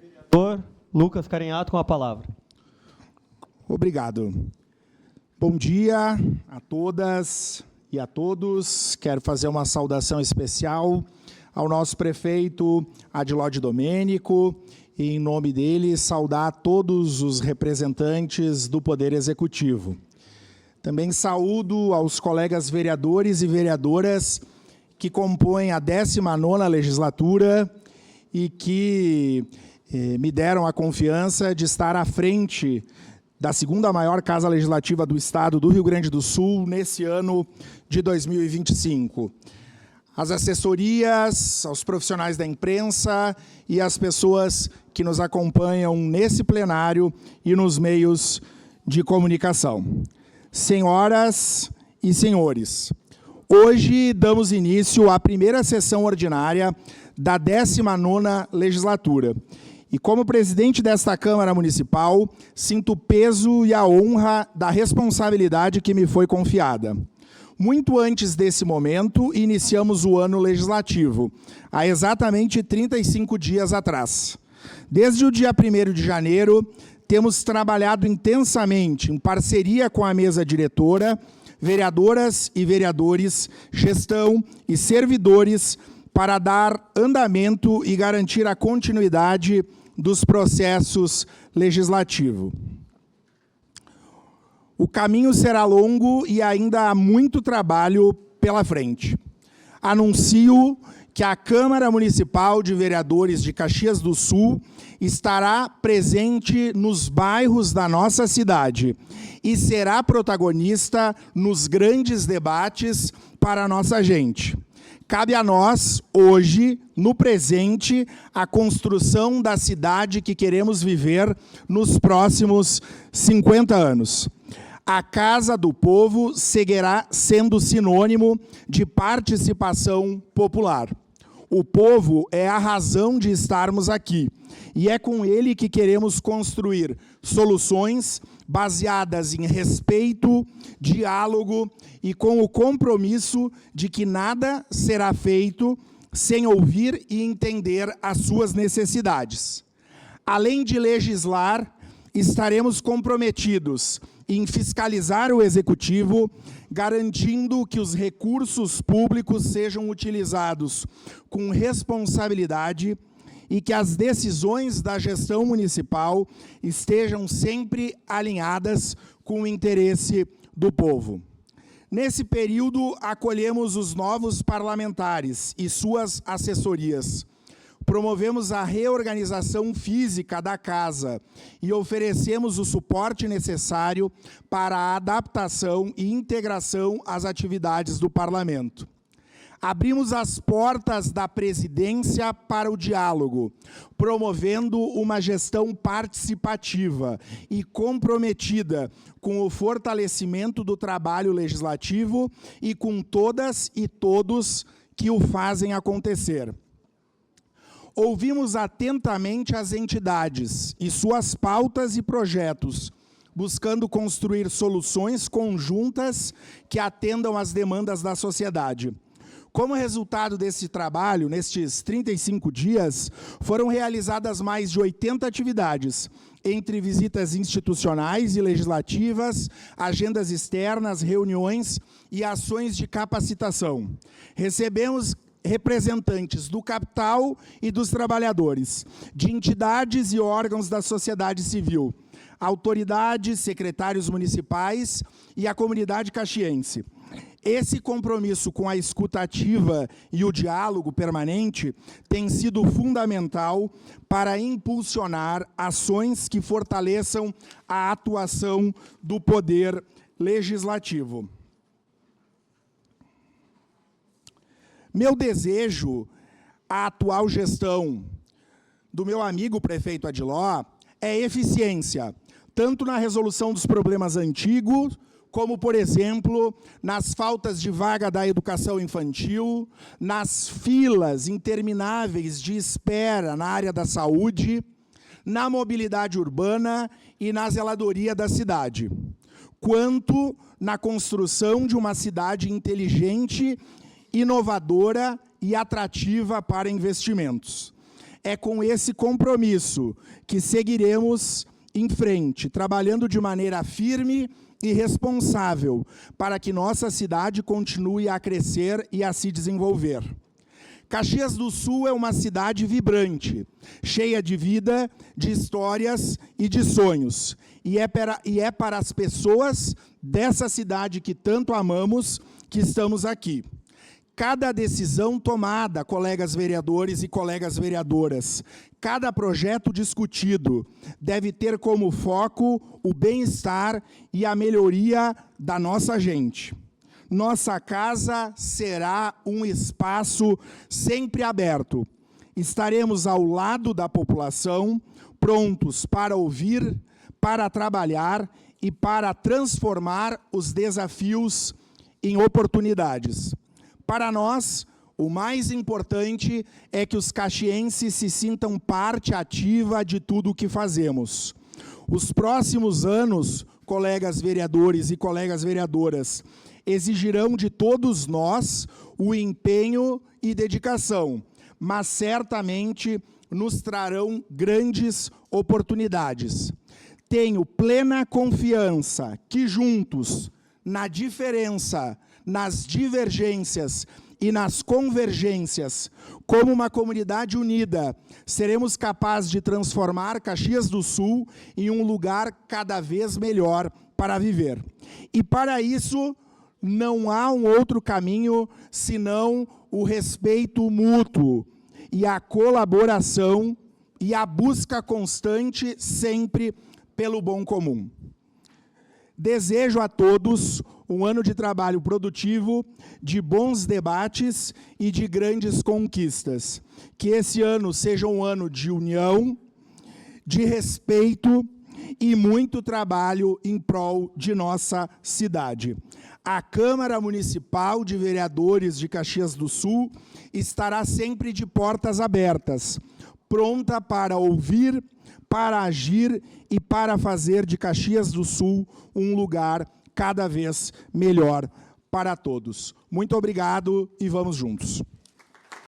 Vereador Lucas Carinhato, com a palavra. Obrigado. Bom dia a todas e a todos. Quero fazer uma saudação especial ao nosso prefeito Adilode Domênico e, em nome dele, saudar todos os representantes do Poder Executivo. Também saúdo aos colegas vereadores e vereadoras que compõem a 19ª legislatura e que me deram a confiança de estar à frente da 2ª maior Casa Legislativa do Estado do Rio Grande do Sul, nesse ano de 2025. As assessorias, aos profissionais da imprensa e as pessoas que nos acompanham nesse plenário e nos meios de comunicação. Senhoras e senhores, hoje damos início à primeira sessão ordinária da 19ª legislatura. E como presidente desta Câmara Municipal, sinto o peso e a honra da responsabilidade que me foi confiada. Muito antes desse momento, iniciamos o ano legislativo, há exatamente 35 dias atrás. Desde o dia 1º de janeiro, temos trabalhado intensamente em parceria com a mesa diretora, vereadoras e vereadores, gestão e servidores para dar andamento e garantir a continuidade dos processos legislativos. O caminho será longo e ainda há muito trabalho pela frente. Anuncio que a Câmara Municipal de Vereadores de Caxias do Sul estará presente nos bairros da nossa cidade e será protagonista nos grandes debates para a nossa gente. Cabe a nós, hoje, no presente, a construção da cidade que queremos viver nos próximos 50 anos. A Casa do Povo seguirá sendo sinônimo de participação popular. O povo é a razão de estarmos aqui, e é com ele que queremos construir soluções baseadas em respeito, diálogo e com o compromisso de que nada será feito sem ouvir e entender as suas necessidades. Além de legislar, estaremos comprometidos em fiscalizar o Executivo, garantindo que os recursos públicos sejam utilizados com responsabilidade e que as decisões da gestão municipal estejam sempre alinhadas com o interesse do povo. Nesse período, acolhemos os novos parlamentares e suas assessorias. Promovemos a reorganização física da casa e oferecemos o suporte necessário para a adaptação e integração às atividades do Parlamento. Abrimos as portas da presidência para o diálogo, promovendo uma gestão participativa e comprometida com o fortalecimento do trabalho legislativo e com todas e todos que o fazem acontecer. Ouvimos atentamente as entidades e suas pautas e projetos, buscando construir soluções conjuntas que atendam às demandas da sociedade. Como resultado desse trabalho, nestes 35 dias, foram realizadas mais de 80 atividades, entre visitas institucionais e legislativas, agendas externas, reuniões e ações de capacitação. Recebemos representantes do capital e dos trabalhadores, de entidades e órgãos da sociedade civil, autoridades, secretários municipais e a comunidade caxiense. Esse compromisso com a escuta ativa e o diálogo permanente tem sido fundamental para impulsionar ações que fortaleçam a atuação do Poder Legislativo. Meu desejo à atual gestão do meu amigo prefeito Adiló é eficiência, tanto na resolução dos problemas antigos, como, por exemplo, nas faltas de vaga da educação infantil, nas filas intermináveis de espera na área da saúde, na mobilidade urbana e na zeladoria da cidade, quanto na construção de uma cidade inteligente, inovadora e atrativa para investimentos. É com esse compromisso que seguiremos em frente, trabalhando de maneira firme e responsável para que nossa cidade continue a crescer e a se desenvolver. Caxias do Sul é uma cidade vibrante, cheia de vida, de histórias e de sonhos. E é para as pessoas dessa cidade que tanto amamos que estamos aqui. Cada decisão tomada, colegas vereadores e colegas vereadoras, cada projeto discutido deve ter como foco o bem-estar e a melhoria da nossa gente. Nossa casa será um espaço sempre aberto. Estaremos ao lado da população, prontos para ouvir, para trabalhar e para transformar os desafios em oportunidades. Para nós, o mais importante é que os caxienses se sintam parte ativa de tudo o que fazemos. Os próximos anos, colegas vereadores e colegas vereadoras, exigirão de todos nós o empenho e dedicação, mas certamente nos trarão grandes oportunidades. Tenho plena confiança que juntos, na diferença, nas divergências e nas convergências, como uma comunidade unida, seremos capazes de transformar Caxias do Sul em um lugar cada vez melhor para viver. E para isso, não há um outro caminho senão o respeito mútuo e a colaboração e a busca constante sempre pelo bom comum. Desejo a todos um ano de trabalho produtivo, de bons debates e de grandes conquistas. Que esse ano seja um ano de união, de respeito e muito trabalho em prol de nossa cidade. A Câmara Municipal de Vereadores de Caxias do Sul estará sempre de portas abertas, pronta para ouvir, para agir e para fazer de Caxias do Sul um lugar cada vez melhor para todos. Muito obrigado e vamos juntos.